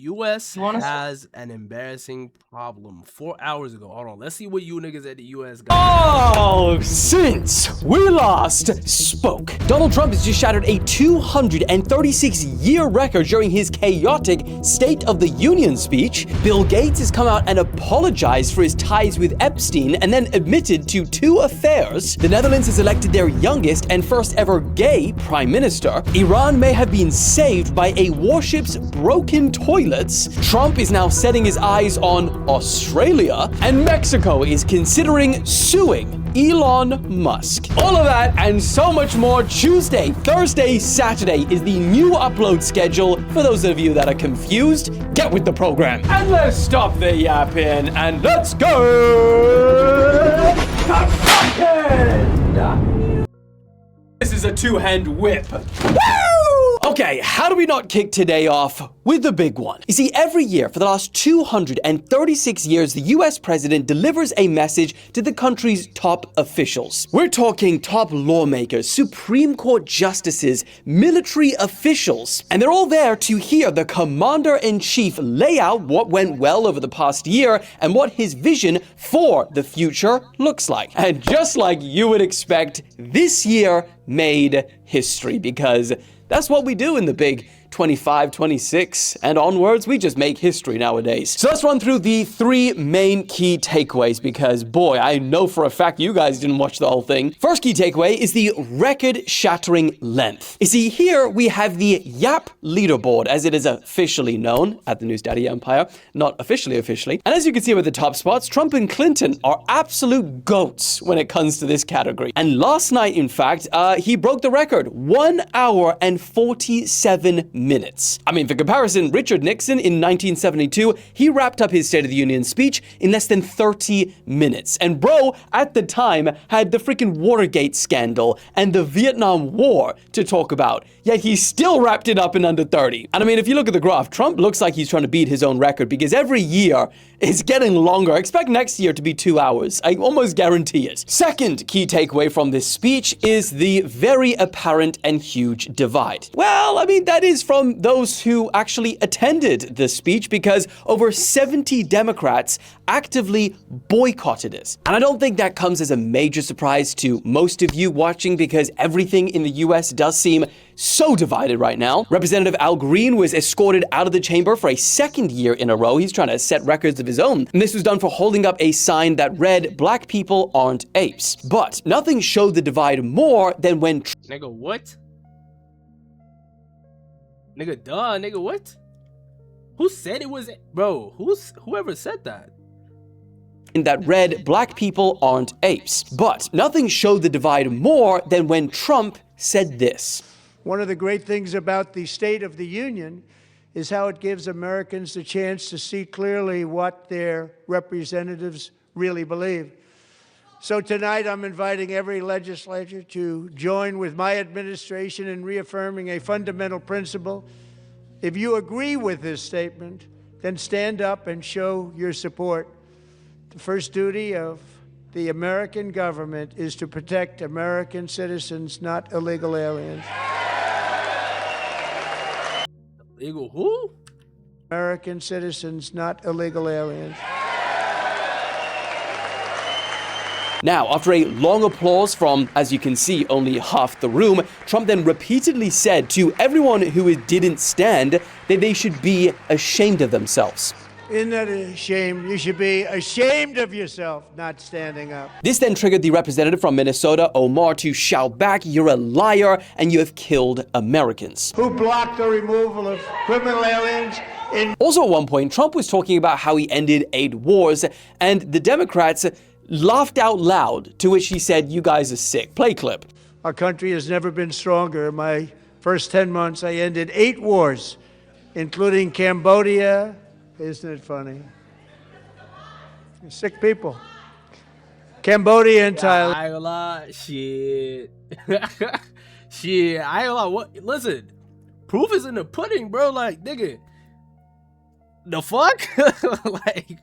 U.S. has an embarrassing problem 4 hours ago. Hold on, let's see what you niggas at the U.S. got. Oh, since we last spoke, Donald Trump has just shattered a 236-year record during his chaotic State of the Union speech. Bill Gates has come out and apologized for his ties with Epstein and then admitted to 2 affairs. The Netherlands has elected their youngest and first ever gay prime minister. Iran may have been saved by a warship's broken toilets. Trump is now setting his eyes on Australia, and Mexico is considering suing Elon Musk. All of that and so much more. Tuesday, Thursday, Saturday is the new upload schedule. For those of you that are confused, get with the program. And let's stop the yapping and let's go! This is a two-hand whip. Woo! Okay, how do we not kick today off with the big one? You see, every year for the last 236 years, the US president delivers a message to the country's top officials. We're talking top lawmakers, Supreme Court justices, military officials, and they're all there to hear the commander-in-chief lay out what went well over the past year and what his vision for the future looks like. And just like you would expect, this year made history, because that's what we do in the big 25, 26, and onwards. We just make history nowadays. So let's run through the 3 main key takeaways, because boy, I know for a fact you guys didn't watch the whole thing. First key takeaway is the record-shattering length. You see, here we have the YAP leaderboard, as it is officially known at the News Daddy Empire, not officially. And as you can see with the top spots, Trump and Clinton are absolute goats when it comes to this category. And last night, in fact, he broke the record, 1 hour and 47 minutes. I mean, for comparison, Richard Nixon in 1972, he wrapped up his State of the Union speech in less than 30 minutes. And bro, at the time, had the freaking Watergate scandal and the Vietnam War to talk about, yet he still wrapped it up in under 30. And I mean, if you look at the graph, Trump looks like he's trying to beat his own record, because every year it's getting longer. I expect next year to be 2 hours. I almost guarantee it. Second key takeaway from this speech is the very apparent and huge divide. Well, I mean, that is from those who actually attended the speech, because over 70 Democrats actively boycotted it. And I don't think that comes as a major surprise to most of you watching, because everything in the US does seem so divided right now. Representative Al Green was escorted out of the chamber for a 2nd year in a row. He's trying to set records of his own. And this was done for holding up a sign that read, "Black people aren't apes." But nothing showed the divide more than when Nigga, what? Nigga, duh, nigga, what? Who said it was, bro? Whoever said that? That read, "Black people aren't apes." But nothing showed the divide more than when Trump said this. One of the great things about the State of the Union is how it gives Americans the chance to see clearly what their representatives really believe. So tonight, I'm inviting every legislator to join with my administration in reaffirming a fundamental principle. If you agree with this statement, then stand up and show your support. The first duty of the American government is to protect American citizens, not illegal aliens. Illegal who? American citizens, not illegal aliens. Now, after a long applause from, as you can see, only half the room, Trump then repeatedly said to everyone who didn't stand that they should be ashamed of themselves. Isn't that a shame? You should be ashamed of yourself not standing up. This then triggered the representative from Minnesota, Omar, to shout back, "You're a liar and you have killed Americans." Who blocked the removal of criminal aliens? Also at one point, Trump was talking about how he ended 8 wars, and the Democrats laughed out loud, to which he said, "You guys are sick." Play clip. Our country has never been stronger. In my first 10 months, I ended 8 wars, including Cambodia. Isn't it funny? Sick people. Cambodia and Thailand. I ain't gonna lie, shit. Shit, I ain't gonna lie. What? Listen, proof is in the pudding, bro. Like, nigga, the fuck? Like,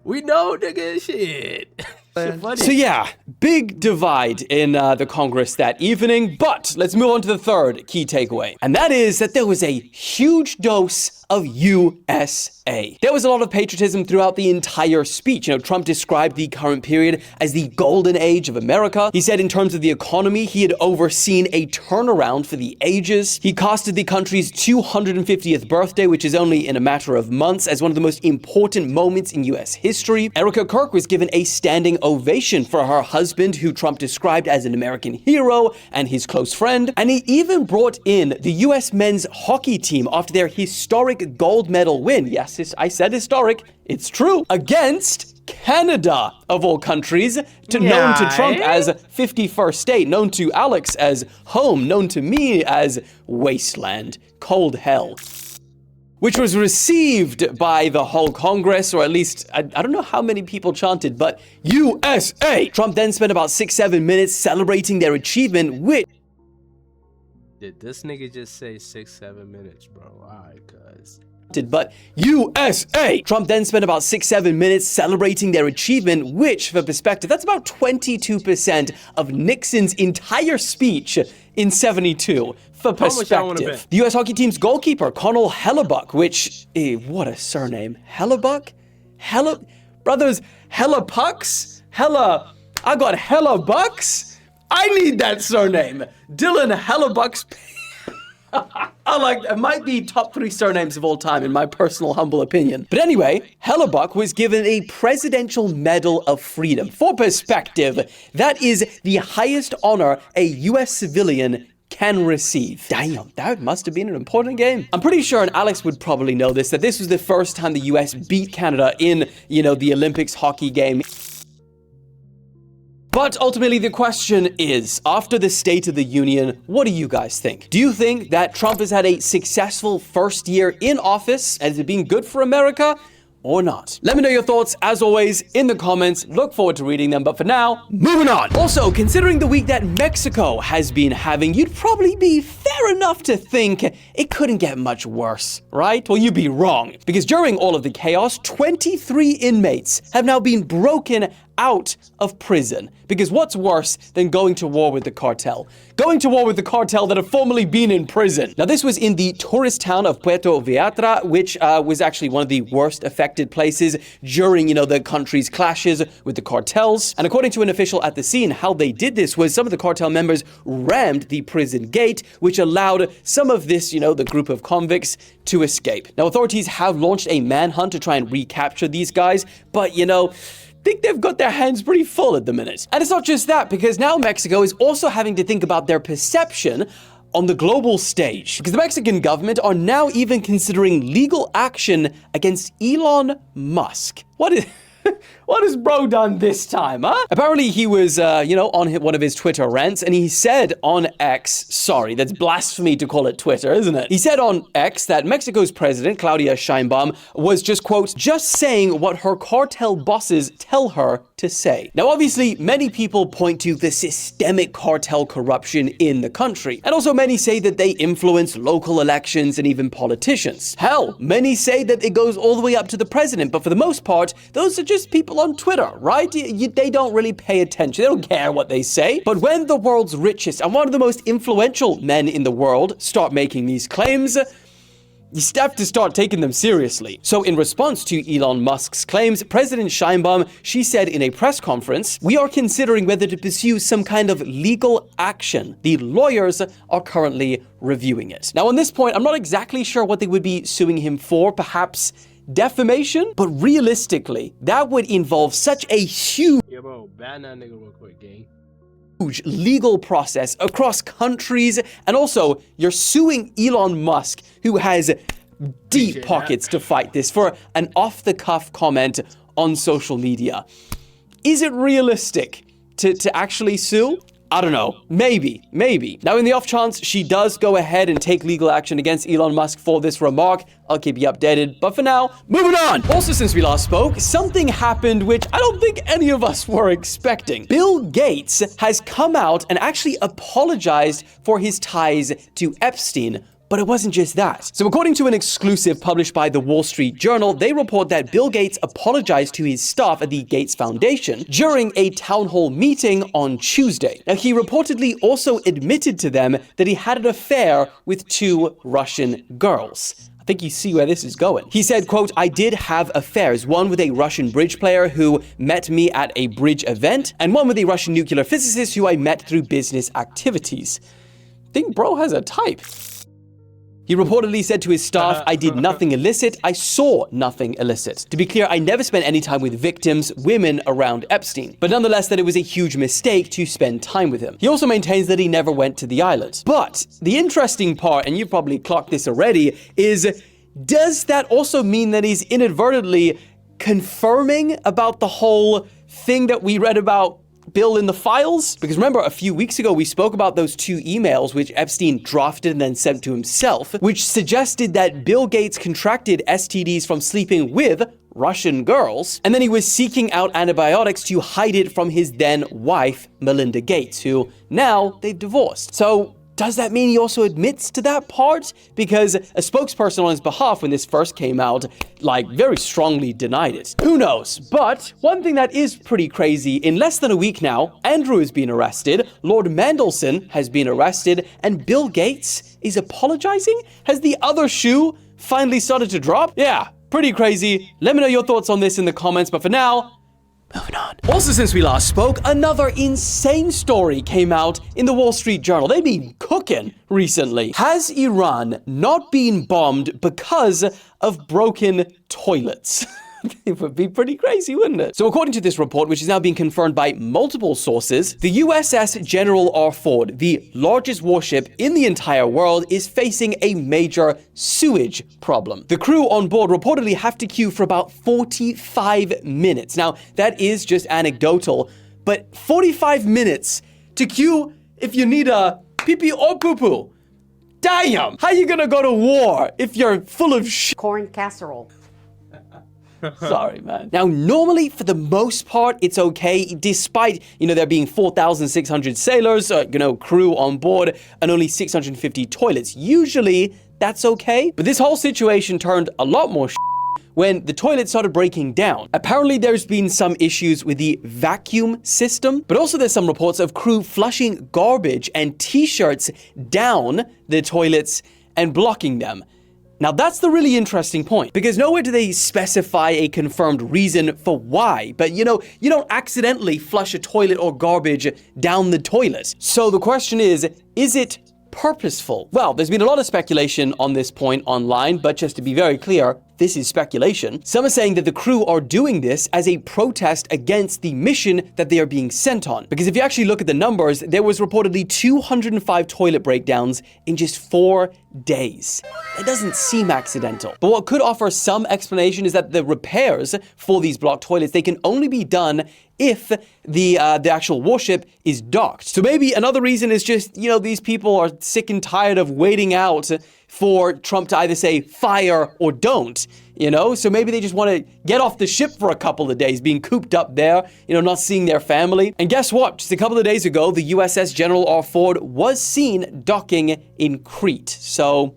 we know, nigga, shit. So yeah, big divide in the Congress that evening, but let's move on to the third key takeaway. And that is that there was a huge dose of USA. There was a lot of patriotism throughout the entire speech. Trump described the current period as the golden age of America. He said in terms of the economy, he had overseen a turnaround for the ages. He casted the country's 250th birthday, which is only in a matter of months, as one of the most important moments in US history. Erica Kirk was given a standing ovation for her husband, who Trump described as an American hero and his close friend. And he even brought in the US men's hockey team after their historic gold medal win. Yes, I said historic. It's true. Against Canada, of all countries, known to Trump as 51st state, known to Alex as home, known to me as wasteland, cold hell. Which was received by the whole Congress, or at least, I don't know how many people chanted, but USA! Trump then spent about 6-7 minutes celebrating their achievement, which... Did this nigga just say 6-7 minutes, bro? Alright, cuz. But USA! Trump then spent about 6-7 minutes celebrating their achievement, which, for perspective, that's about 22% of Nixon's entire speech in 72. For perspective, the US hockey team's goalkeeper, Connell Hellebuck, which, what a surname. Hellebuck? Brothers, Hellepucks? I got Hellebucks? I need that surname. Dylan Hellebucks. It might be top 3 surnames of all time in my personal humble opinion. But anyway, Hellebuck was given a Presidential Medal of Freedom. For perspective, that is the highest honor a US civilian can receive. Damn, that must have been an important game. I'm pretty sure, and Alex would probably know this, that this was the first time the US beat Canada in, the Olympics hockey game. But ultimately, the question is, after the State of the Union, what do you guys think? Do you think that Trump has had a successful first year in office, and is it being good for America, or not? Let me know your thoughts, as always, in the comments. Look forward to reading them, but for now, moving on. Also, considering the week that Mexico has been having, you'd probably be fair enough to think it couldn't get much worse, right? Well, you'd be wrong, because during all of the chaos, 23 inmates have now been broken out of prison. Because what's worse than going to war with the cartel? Going to war with the cartel that have formerly been in prison. Now, this was in the tourist town of Puerto Vallarta, which was actually one of the worst affected places during, the country's clashes with the cartels. And according to an official at the scene, how they did this was some of the cartel members rammed the prison gate, which allowed some of this, the group of convicts to escape. Now, authorities have launched a manhunt to try and recapture these guys, but, think they've got their hands pretty full at the minute. And it's not just that, because now Mexico is also having to think about their perception on the global stage. Because the Mexican government are now even considering legal action against Elon Musk. What has bro done this time, huh? Apparently he was, on one of his Twitter rants, and he said on X, sorry, that's blasphemy to call it Twitter, isn't it? He said on X that Mexico's president, Claudia Sheinbaum, was just, quote, just saying what her cartel bosses tell her to say. Now, obviously, many people point to the systemic cartel corruption in the country. And also many say that they influence local elections and even politicians. Hell, many say that it goes all the way up to the president, but for the most part, those are just people on Twitter, right? They don't really pay attention. They don't care what they say. But when the world's richest and one of the most influential men in the world start making these claims, you have to start taking them seriously. So in response to Elon Musk's claims, President Sheinbaum, she said in a press conference, we are considering whether to pursue some kind of legal action. The lawyers are currently reviewing it. Now, on this point, I'm not exactly sure what they would be suing him for, perhaps defamation, but realistically, that would involve such a huge ban that nigga real quick, gang. Legal process across countries, and also you're suing Elon Musk, who has deep pockets to fight this, for an off-the-cuff comment on social media. Is it realistic to actually sue? I don't know. Maybe. Now, in the off chance she does go ahead and take legal action against Elon Musk for this remark, I'll keep you updated. But for now, moving on. Also, since we last spoke, something happened which I don't think any of us were expecting. Bill Gates has come out and actually apologized for his ties to Epstein. But it wasn't just that. So according to an exclusive published by the Wall Street Journal, they report that Bill Gates apologized to his staff at the Gates Foundation during a town hall meeting on Tuesday. Now, he reportedly also admitted to them that he had an affair with 2 Russian girls. think you see where this is going. He said, quote, "I did have affairs, one with a Russian bridge player who met me at a bridge event, and one with a Russian nuclear physicist who I met through business activities." Think bro has a type. He reportedly said to his staff, "I did nothing illicit, I saw nothing illicit. To be clear, I never spent any time with victims, women around Epstein. But nonetheless, that it was a huge mistake to spend time with him." He also maintains that he never went to the island. But the interesting part, and you probably clocked this already, is does that also mean that he's inadvertently confirming about the whole thing that we read about Bill in the files? Because remember, a few weeks ago, we spoke about those 2 emails which Epstein drafted and then sent to himself, which suggested that Bill Gates contracted STDs from sleeping with Russian girls, and then he was seeking out antibiotics to hide it from his then wife, Melinda Gates, who now they've divorced. So does that mean he also admits to that part? Because a spokesperson on his behalf when this first came out, like, very strongly denied it. Who knows? But one thing that is pretty crazy, in less than a week now, Andrew has been arrested, Lord Mandelson has been arrested, and Bill Gates is apologizing? Has the other shoe finally started to drop? Yeah, pretty crazy. Let me know your thoughts on this in the comments, but for now, moving on. Also, since we last spoke, another insane story came out in the Wall Street Journal. They've been cooking recently. Has Iran not been bombed because of broken toilets? It would be pretty crazy, wouldn't it? So according to this report, which is now being confirmed by multiple sources, the USS General R. Ford, the largest warship in the entire world, is facing a major sewage problem. The crew on board reportedly have to queue for about 45 minutes. Now, that is just anecdotal, but 45 minutes to queue if you need a pee-pee or poo-poo. Damn! How you gonna go to war if you're full of shit? Corn casserole. Sorry, man. Now, normally, for the most part, it's okay, despite, there being 4,600 sailors, crew on board, and only 650 toilets. Usually, that's okay. But this whole situation turned a lot more when the toilet started breaking down. Apparently, there's been some issues with the vacuum system, but also there's some reports of crew flushing garbage and t-shirts down the toilets and blocking them. Now, that's the really interesting point, because nowhere do they specify a confirmed reason for why, but you don't accidentally flush a toilet or garbage down the toilet. So the question is it purposeful? Well, there's been a lot of speculation on this point online, but just to be very clear, this is speculation. Some are saying that the crew are doing this as a protest against the mission that they are being sent on. Because if you actually look at the numbers, there was reportedly 205 toilet breakdowns in just 4 days. It doesn't seem accidental. But what could offer some explanation is that the repairs for these blocked toilets, they can only be done if the actual warship is docked. So maybe another reason is just, these people are sick and tired of waiting out for Trump to either say fire or don't, So maybe they just want to get off the ship for a couple of days, being cooped up there, not seeing their family. And guess what? Just a couple of days ago, the USS General R. Ford was seen docking in Crete. So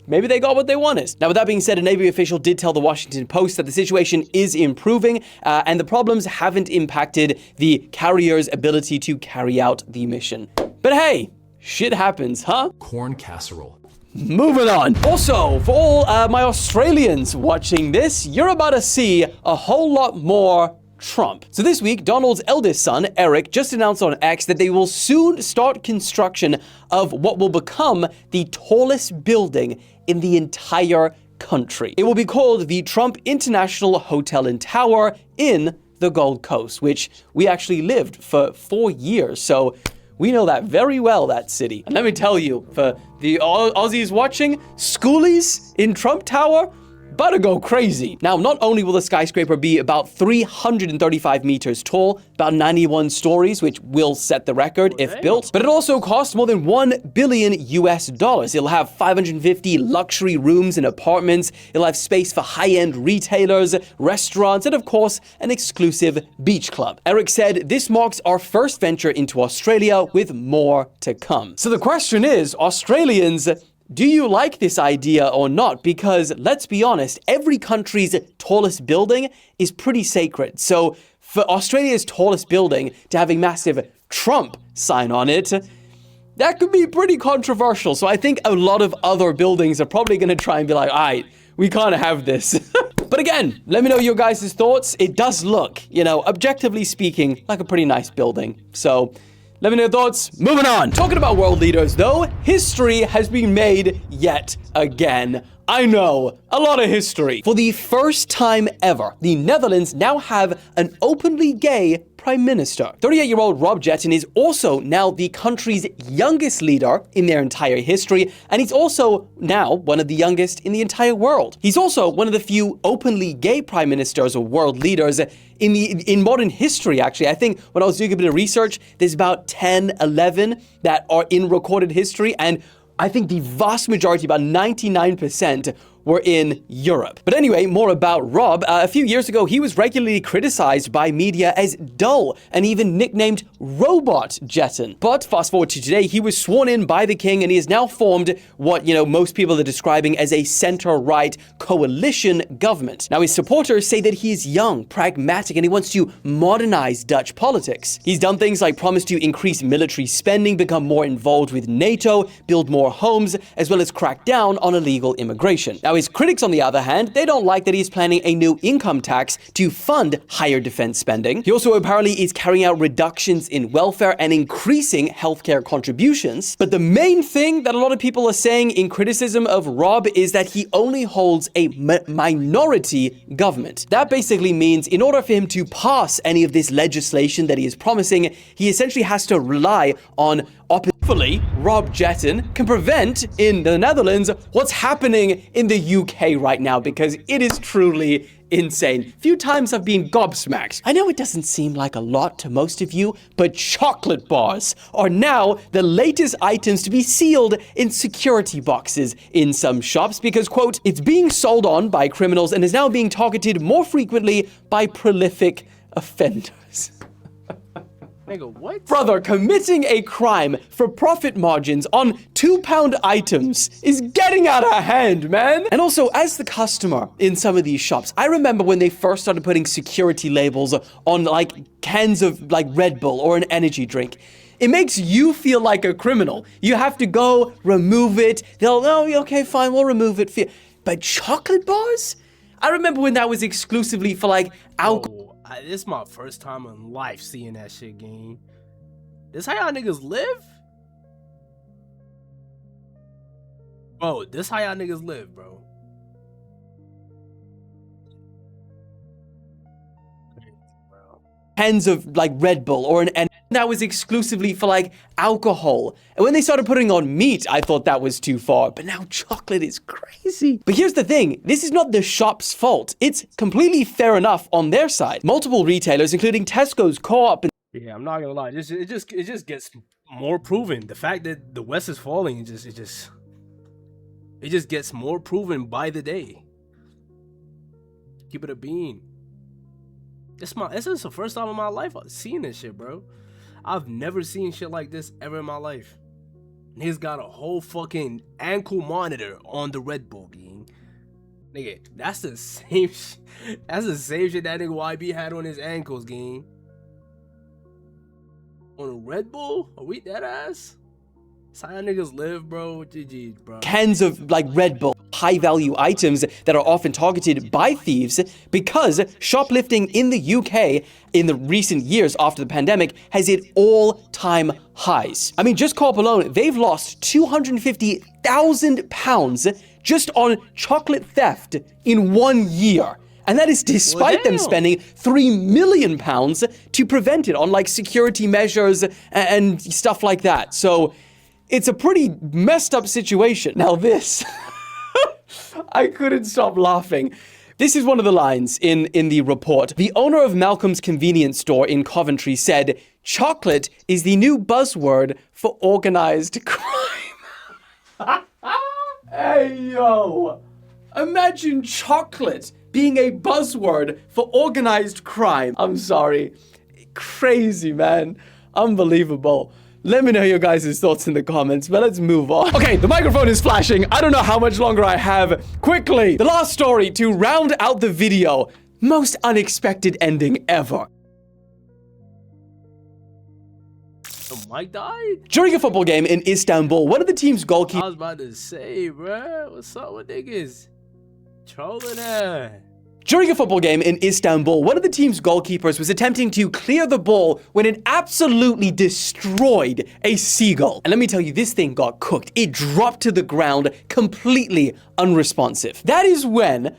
maybe they got what they wanted. Now, with that being said, a Navy official did tell the Washington Post that the situation is improving and the problems haven't impacted the carrier's ability to carry out the mission. But hey, shit happens, huh? Corn casserole. Moving on. Also, for all my Australians watching this, you're about to see a whole lot more Trump. So this week, Donald's eldest son, Eric, just announced on X that they will soon start construction of what will become the tallest building in the entire country. It will be called the Trump International Hotel and Tower in the Gold Coast, which we actually lived for 4 years. So we know that very well, that city. And let me tell you, for the Aussies watching, schoolies in Trump Tower, about to go crazy. Now, not only will the skyscraper be about 335 meters tall, about 91 stories, which will set the record if built, but it also costs more than $1 billion US. It'll have 550 luxury rooms and apartments. It'll have space for high-end retailers, restaurants, and of course, an exclusive beach club. Eric said, "This marks our first venture into Australia with more to come." So the question is, Australians, do you like this idea or not? Because let's be honest, every country's tallest building is pretty sacred. So for Australia's tallest building to have a massive Trump sign on it, that could be pretty controversial. So I think a lot of other buildings are probably going to try and be like, all right, we can't have this. But again, let me know your guys' thoughts. It does look, objectively speaking, like a pretty nice building. So let me know your thoughts. Moving on. Talking about world leaders, though, history has been made yet again. I know, a lot of history. For the first time ever, the Netherlands now have an openly gay prime minister. 38-year-old Rob Jetten is also now the country's youngest leader in their entire history, and he's also now one of the youngest in the entire world. He's also one of the few openly gay prime ministers or world leaders in modern history, actually. I think when I was doing a bit of research, there's about 10, 11 that are in recorded history, and I think the vast majority, about 99%, were in Europe. But anyway, more about Rob. A few years ago, he was regularly criticized by media as dull and even nicknamed Robot Jetten. But fast forward to today, he was sworn in by the king and he has now formed what, most people are describing as a center-right coalition government. Now, his supporters say that he is young, pragmatic, and he wants to modernize Dutch politics. He's done things like promise to increase military spending, become more involved with NATO, build more homes, as well as crack down on illegal immigration. Now, his critics, on the other hand, they don't like that he's planning a new income tax to fund higher defense spending. He also apparently is carrying out reductions in welfare and increasing healthcare contributions. But the main thing that a lot of people are saying in criticism of Rob is that he only holds a minority government. That basically means in order for him to pass any of this legislation that he is promising, he essentially has to rely on Hopefully, Rob Jetten can prevent in the Netherlands what's happening in the UK right now, because it is truly insane. Few times I've been gobsmacked. I know it doesn't seem like a lot to most of you, but chocolate bars are now the latest items to be sealed in security boxes in some shops because, quote, it's being sold on by criminals and is now being targeted more frequently by prolific offenders. Nigga, what? Brother, committing a crime for profit margins on £2 items is getting out of hand, man. And also, as the customer in some of these shops, I remember when they first started putting security labels on cans of Red Bull or an energy drink. It makes you feel like a criminal. You have to go remove it. They'll, oh, okay, fine, we'll remove it for you. But chocolate bars? I remember when that was exclusively for alcohol. This is my first time in life seeing that shit, gang. This how y'all niggas live? Bro, this how y'all niggas live, bro. Cans of Red Bull or and that was exclusively for alcohol. And when they started putting on meat, I thought that was too far. But now chocolate is crazy. But here's the thing, this is not the shop's fault. It's completely fair enough on their side. Multiple retailers, including Tesco's, Co-op, and yeah, I'm not gonna lie. It just gets more proven. The fact that the West is falling, it just gets more proven by the day. Keep it a bean. This is the first time in my life I've seen this shit, bro. I've never seen shit like this ever in my life. Niggas got a whole fucking ankle monitor on the Red Bull, gang. Nigga, that's the same that's the same shit that nigga YB had on his ankles, gang. On a Red Bull? Are we dead ass? That's how niggas live, bro. GG's, bro. Cans of Red Bull, high-value items that are often targeted by thieves because shoplifting in the UK in the recent years after the pandemic has hit all-time highs. I mean, just Co-op alone, they've lost £250,000 just on chocolate theft in 1 year. And that is despite them spending £3 million to prevent it on security measures and stuff like that. So it's a pretty messed up situation. Now this, I couldn't stop laughing. This is one of the lines in the report. The owner of Malcolm's convenience store in Coventry said, chocolate is the new buzzword for organized crime. Hey, yo. Imagine chocolate being a buzzword for organized crime. I'm sorry. Crazy, man. Unbelievable. Let me know your guys' thoughts in the comments, but let's move on. Okay, the microphone is flashing. I don't know how much longer I have. Quickly, the last story to round out the video. Most unexpected ending ever. Mike died? During a football game in Istanbul, one of the team's goalkeepers... I was about to say, bruh. What's up with niggas? Trolling that. During a football game in Istanbul, one of the team's goalkeepers was attempting to clear the ball when it absolutely destroyed a seagull. And let me tell you, this thing got cooked. It dropped to the ground completely unresponsive. That is when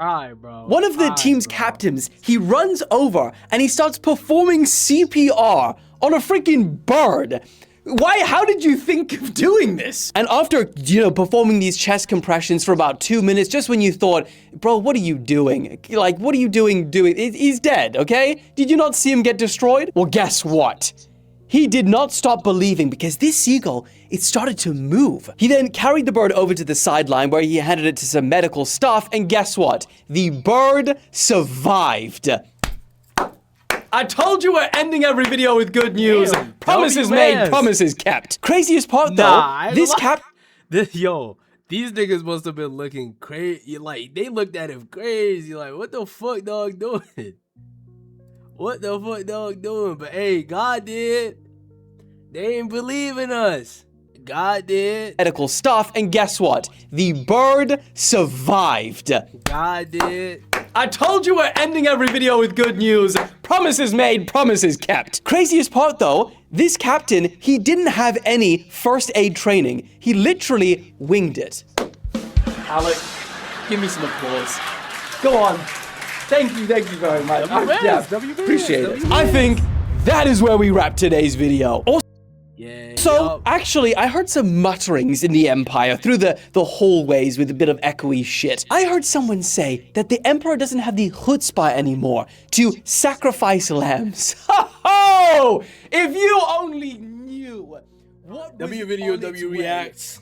Alright, bro. one of the team's captains, he runs over and he starts performing CPR on a freaking bird. Why? How did you think of doing this? And after, performing these chest compressions for about 2 minutes, just when you thought, bro, what are you doing? Like, what are you doing? He's dead, okay? Did you not see him get destroyed? Well, guess what? He did not stop believing because this seagull, it started to move. He then carried the bird over to the sideline where he handed it to some medical staff, and guess what? The bird survived. I told you we're ending every video with good news. Damn, Promises made, promises kept. Craziest part though, these niggas must have been looking crazy. Like, they looked at him crazy. Like, what the fuck, dog, doing? What the fuck, dog, doing? But hey, God did. They ain't believe in us. God did. Medical stuff, and guess what? The bird survived. God did. I told you we're ending every video with good news. Promises made, promises kept. Craziest part though, this captain, he didn't have any first aid training. He literally winged it. Alec, give me some applause. Go on. Thank you very much. Appreciate it. I think that is where we wrap today's video. So, actually, I heard some mutterings in the Empire through the hallways with a bit of echoey shit. I heard someone say that the Emperor doesn't have the chutzpah anymore to sacrifice lambs. Ho ho! If you only knew what W video, W reacts.